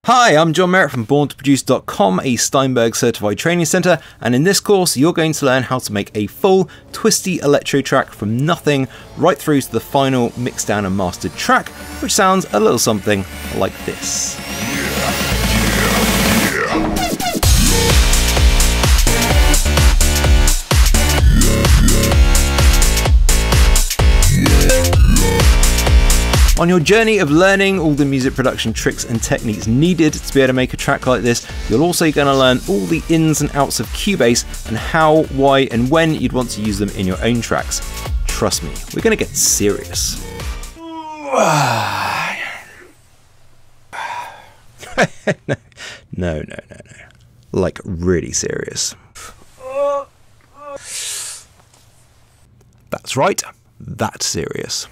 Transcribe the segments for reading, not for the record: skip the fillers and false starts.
Hi, I'm John Merritt from BornToProduce.com, a Steinberg certified training centre, and in this course you're going to learn how to make a full twisty electro track from nothing right through to the final mixed down and mastered track, which sounds a little something like this. On your journey of learning all the music production tricks and techniques needed to be able to make a track like this, you're also going to learn all the ins and outs of Cubase and how, why and when you'd want to use them in your own tracks. Trust me, we're going to get serious. No. Like really serious. That's right, that's serious.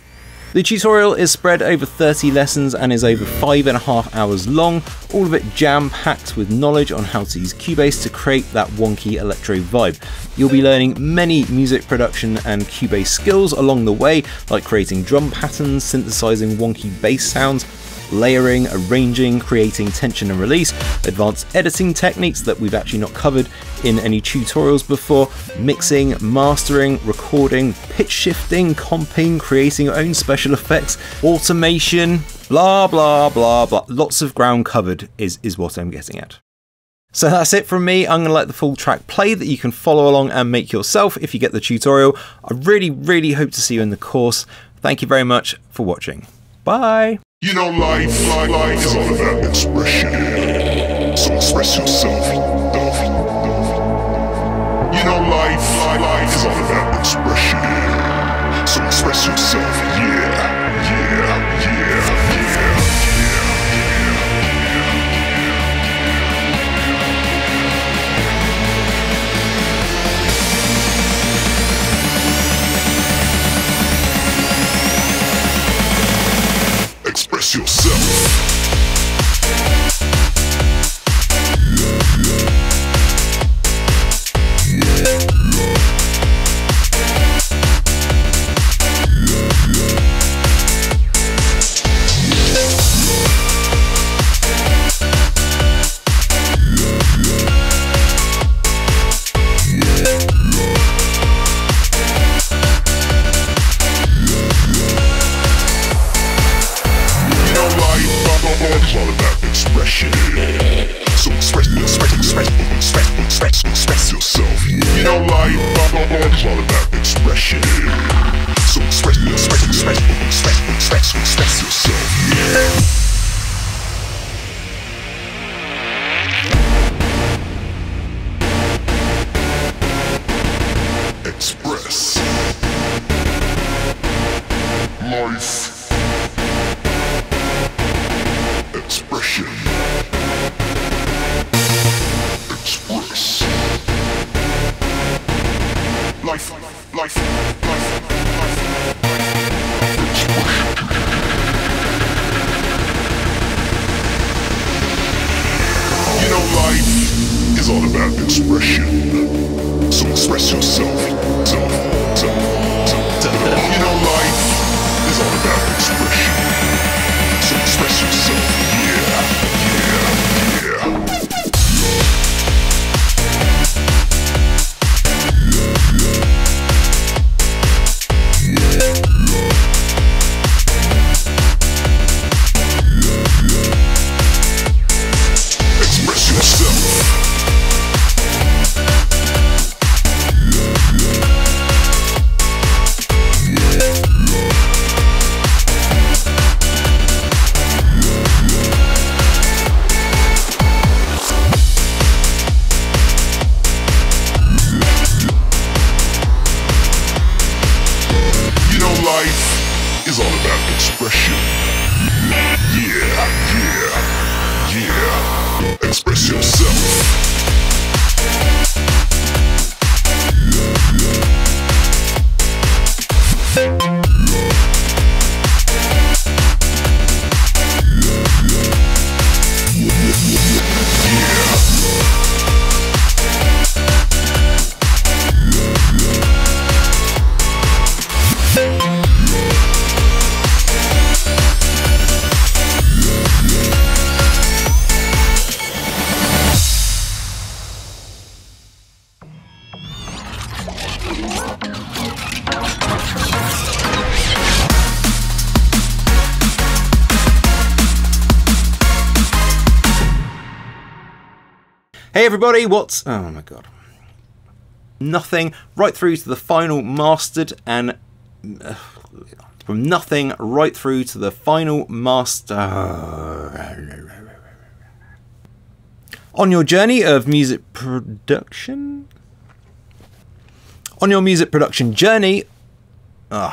The tutorial is spread over 30 lessons and is over 5.5 hours long, all of it jam-packed with knowledge on how to use Cubase to create that wonky electro vibe. You'll be learning many music production and Cubase skills along the way, like creating drum patterns, synthesizing wonky bass sounds, layering, arranging, creating tension and release, advanced editing techniques that we've actually not covered in any tutorials before, mixing, mastering, recording, pitch shifting, comping, creating your own special effects, automation, blah blah blah blah. Lots of ground covered is what I'm getting at. So that's it from me. I'm going to let the full track play that you can follow along and make yourself if you get the tutorial. I really hope to see you in the course. Thank you very much for watching. Bye! You know, life is all about expression. So express yourself. You know, life is all about expression. So express yourself. Yeah. Express yourself. It's all about expression. So express yourself. You know, life is all about expression. So express yourself. Express life. Expression. Express. Life. Expression. You know, life is all about expression. So express yourself. You know, life is all about expression. So express yourself. Hey everybody, what's... Oh my god. Nothing, right through to the final mastered, and... from nothing right through to the final master. On your journey of music production? On your music production journey... No.